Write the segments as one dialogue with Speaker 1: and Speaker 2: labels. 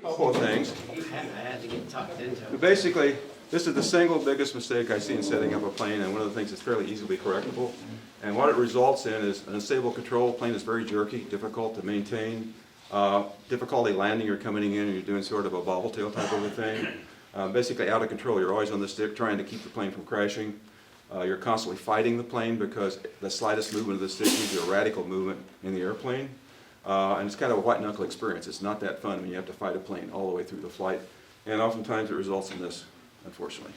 Speaker 1: couple of things.
Speaker 2: I had to get tucked into
Speaker 1: But
Speaker 2: it.
Speaker 1: basically, this is the single biggest mistake I see in setting up a plane, and one of the things that's fairly easily correctable. And what it results in is an unstable control. Plane is very jerky, difficult to maintain, difficulty landing or coming in, and you're doing sort of a bobble tail type of a thing. Basically out of control. You're always on the stick trying to keep the plane from crashing. You're constantly fighting the plane because the slightest movement of the stick gives you a radical movement in the airplane. And it's kind of a white knuckle experience. It's not that fun when you have to fight a plane all the way through the flight. And oftentimes it results in this, unfortunately.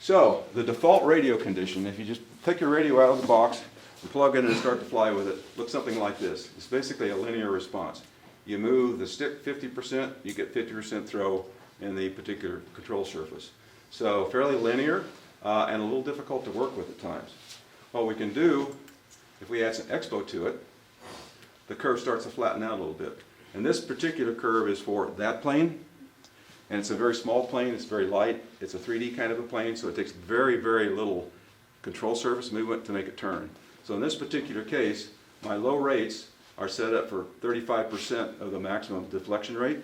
Speaker 1: So, the default radio condition, if you just take your radio out of the box and plug it in and start to fly with it, looks something like this. It's basically a linear response. You move the stick 50%, you get 50% throw in the particular control surface. So, fairly linear and a little difficult to work with at times. What we can do, if we add some expo to it, the curve starts to flatten out a little bit. And this particular curve is for that plane, and it's a very small plane, it's very light, it's a 3D kind of a plane, so it takes very, very little control surface movement to make it turn. So in this particular case, my low rates are set up for 35% of the maximum deflection rate,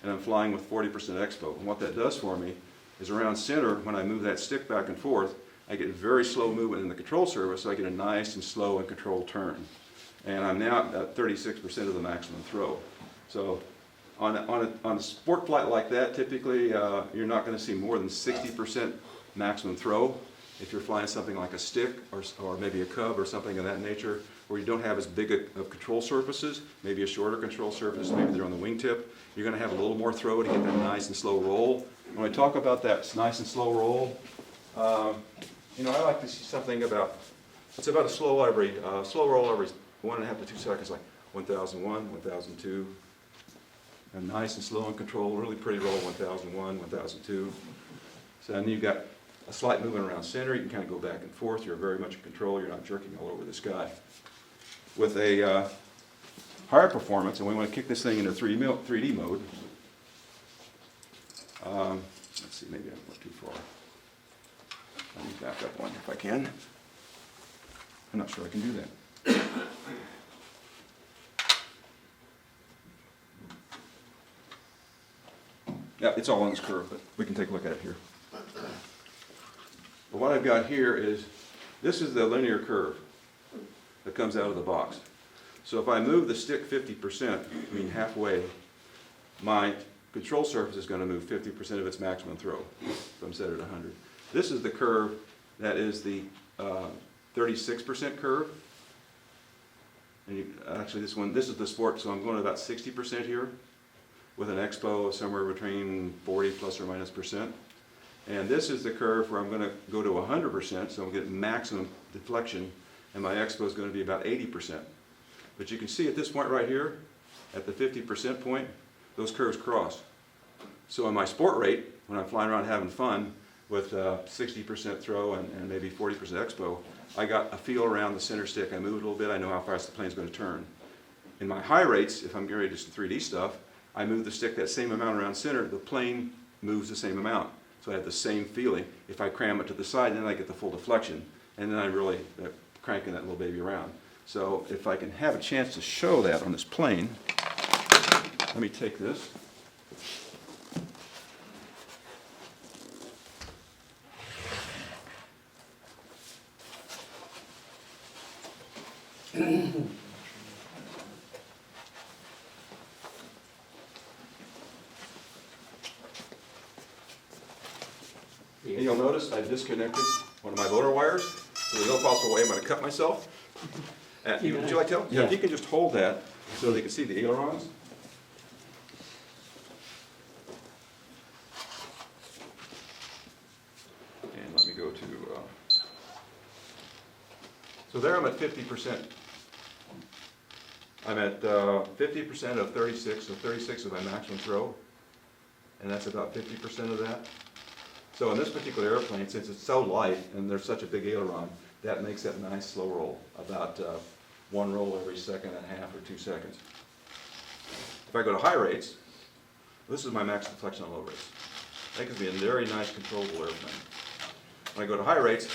Speaker 1: and I'm flying with 40% expo. And what that does for me is around center, when I move that stick back and forth, I get very slow movement in the control surface, so I get a nice and slow and controlled turn. And I'm now at 36% of the maximum throw. So on a sport flight like that, typically you're not going to see more than 60% maximum throw. If you're flying something like a stick or maybe a cub or something of that nature, where you don't have as big of control surfaces, maybe a shorter control surface, maybe they're on the wingtip, you're going to have a little more throw to get that nice and slow roll. When I talk about that nice and slow roll, I like to see something about, it's about a slow roll every 1.5 to 2 seconds, like 1001, 1002. And nice and slow and control, really pretty roll, 1001, 1002. So then you've got a slight movement around center. You can kind of go back and forth. You're very much in control. You're not jerking all over the sky. With a higher performance, and we want to kick this thing into 3D mode. Let's see, maybe I went too far. Let me back up one if I can. I'm not sure I can do that. Yeah, it's all on this curve, but we can take a look at it here. But what I've got here is, this is the linear curve that comes out of the box. So if I move the stick 50%, I mean halfway, my control surface is going to move 50% of its maximum throw if I'm set at 100. This is the curve that is the 36% curve. And actually this is the sport, so I'm going to about 60% here, with an expo of somewhere between 40 plus or minus %. And this is the curve where I'm going to go to 100%, so I'm going to get maximum deflection, and my expo is going to be about 80%. But you can see at this point right here, at the 50% point, those curves cross. So on my sport rate, when I'm flying around having fun with 60% throw and maybe 40% expo, I got a feel around the center stick. I move it a little bit, I know how fast the plane's going to turn. In my high rates, if I'm getting ready to do some 3D stuff, I move the stick that same amount around center, the plane moves the same amount. So I have the same feeling. If I cram it to the side, then I get the full deflection. And then I'm really cranking that little baby around. So if I can have a chance to show that on this plane, let me take this. And you'll notice I disconnected one of my motor wires, so there's no possible way I'm going to cut myself. Would you like to help? Yeah. If you can just hold that so they can see the ailerons. And let me go to, so there I'm at 50%. I'm at 50% of 36, so 36 is my maximum throw, and that's about 50% of that. So in this particular airplane, since it's so light and there's such a big aileron, that makes that nice slow roll, about one roll every second and a half or 2 seconds. If I go to high rates, this is my max deflection on low rates. That gives me a very nice controllable airplane. When I go to high rates,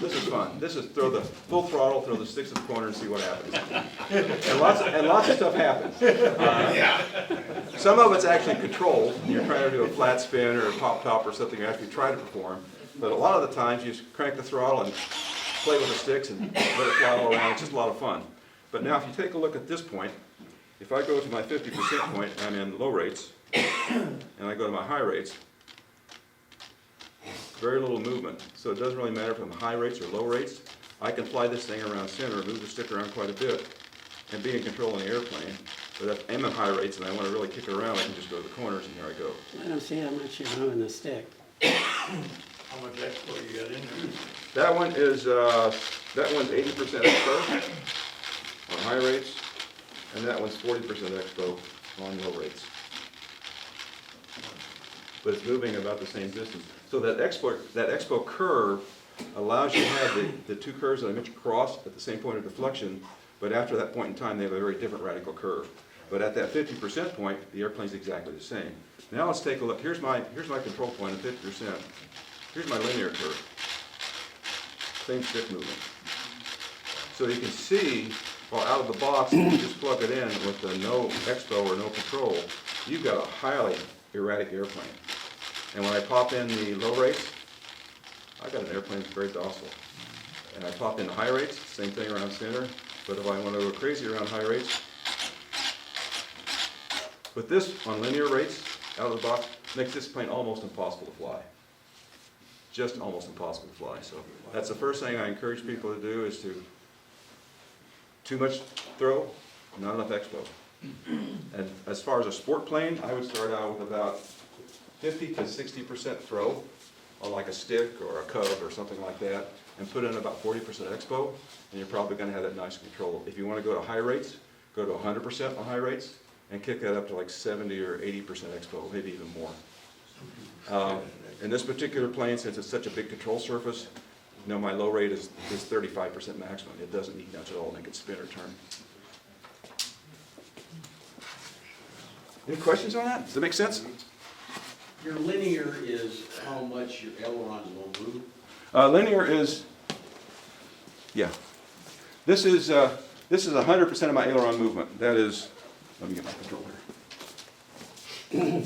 Speaker 1: This is fun. This is throw the full throttle, throw the sticks at the corner and see what happens. And lots of stuff happens. Some of it's actually controlled. You're trying to do a flat spin or a pop top or something you actually try to perform. But a lot of the times you just crank the throttle and play with the sticks and let it fly all around. It's just a lot of fun. But now if you take a look at this point, if I go to my 50% point, I'm in low rates, and I go to my high rates, very little movement. So it doesn't really matter if I'm high rates or low rates. I can fly this thing around center, move the stick around quite a bit, and be in control in the airplane. But if I'm at high rates and I want to really kick it around, I can just go to the corners and here I go.
Speaker 2: I don't see how much you're moving the stick.
Speaker 3: How much expo you got in there?
Speaker 1: That one is, that one's 80% expo on high rates, and that one's 40% expo on low rates. But it's moving about the same distance. So that expo curve allows you to have the two curves that I mentioned cross at the same point of deflection, but after that point in time, they have a very different radical curve. But at that 50% point, the airplane's exactly the same. Now let's take a look. Here's my control point at 50%. Here's my linear curve. Same stick movement. So you can see, well, out of the box, if you just plug it in with the no expo or no control, you've got a highly erratic airplane. And when I pop in the low rates, I've got an airplane that's very docile. And I pop in the high rates, same thing around center. But if I want to go crazy around high rates, but this on linear rates, out of the box, makes this plane almost impossible to fly. Just almost impossible to fly. So that's the first thing I encourage people to do is to, too much throw, not enough expo. And as far as a sport plane, I would start out with about 50 to 60% throw on like a stick or a cub or something like that, and put in about 40% expo, and you're probably going to have that nice control. If you want to go to high rates, go to 100% on high rates, and kick that up to like 70 or 80% expo, maybe even more. In this particular plane, since it's such a big control surface, you know, my low rate is 35% maximum. It doesn't need much at all to make it spin or turn. Any questions on that? Does that make sense?
Speaker 4: Your linear is how much your ailerons will move?
Speaker 1: Linear is, yeah. This is 100% of my aileron movement. That is, let me get my control here.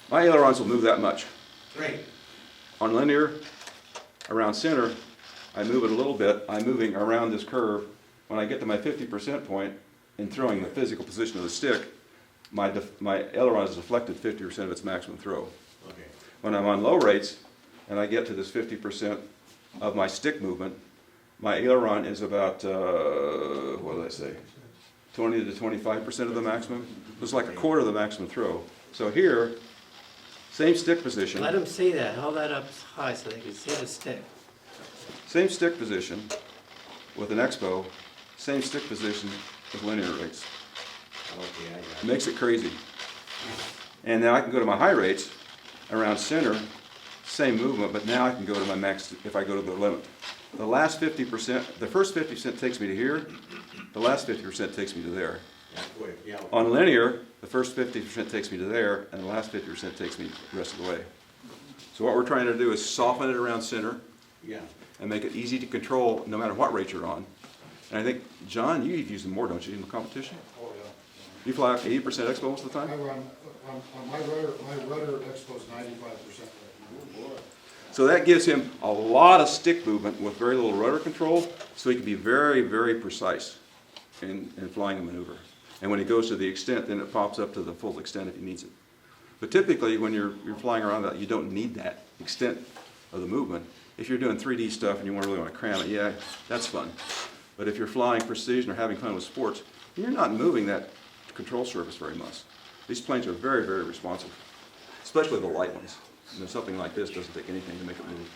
Speaker 1: My ailerons will move that much.
Speaker 4: Great.
Speaker 1: On linear, around center, I move it a little bit. I'm moving around this curve. When I get to my 50% point, in throwing the physical position of the stick, my aileron is deflected 50% of its maximum throw.
Speaker 4: Okay.
Speaker 1: When I'm on low rates, and I get to this 50% of my stick movement, my aileron is about, what did I say, 20 to 25% of the maximum. It's like a quarter of the maximum throw. So here, same stick position.
Speaker 2: Let them see that. Hold that up high so they can see the stick.
Speaker 1: Same stick position with an expo, same stick position with linear rates.
Speaker 4: Okay, I got
Speaker 1: It makes it crazy. And now I can go to my high rates around center, same movement, but now I can go to my max if I go to the limit. The last 50%, the first 50% takes me to here, the last 50% takes me to there.
Speaker 4: it. Quick, yeah.
Speaker 1: On linear, the first 50% takes me to there, and the last 50% takes me the rest of the way. So what we're trying to do is soften it around center
Speaker 4: Yeah.
Speaker 1: and make it easy to control no matter what rate you're on. And I think, John, you've used them more, don't you, in the competition?
Speaker 3: Oh, yeah.
Speaker 1: You fly 80% expo most of the
Speaker 5: I
Speaker 1: time?
Speaker 5: run, on my rudder expo's 95% right now.
Speaker 1: So that gives him a lot of stick movement with very little rudder control, so he can be very, very precise in flying a maneuver. And when he goes to the extent, then it pops up to the full extent if he needs it. But typically, when you're flying around that, you don't need that extent of the movement. If you're doing 3D stuff and you really want to cram it, yeah, that's fun. But if you're flying precision or having fun with sports, you're not moving that control surface very much. These planes are very, very responsive, especially the light ones. You know, something like this doesn't take anything to make it move.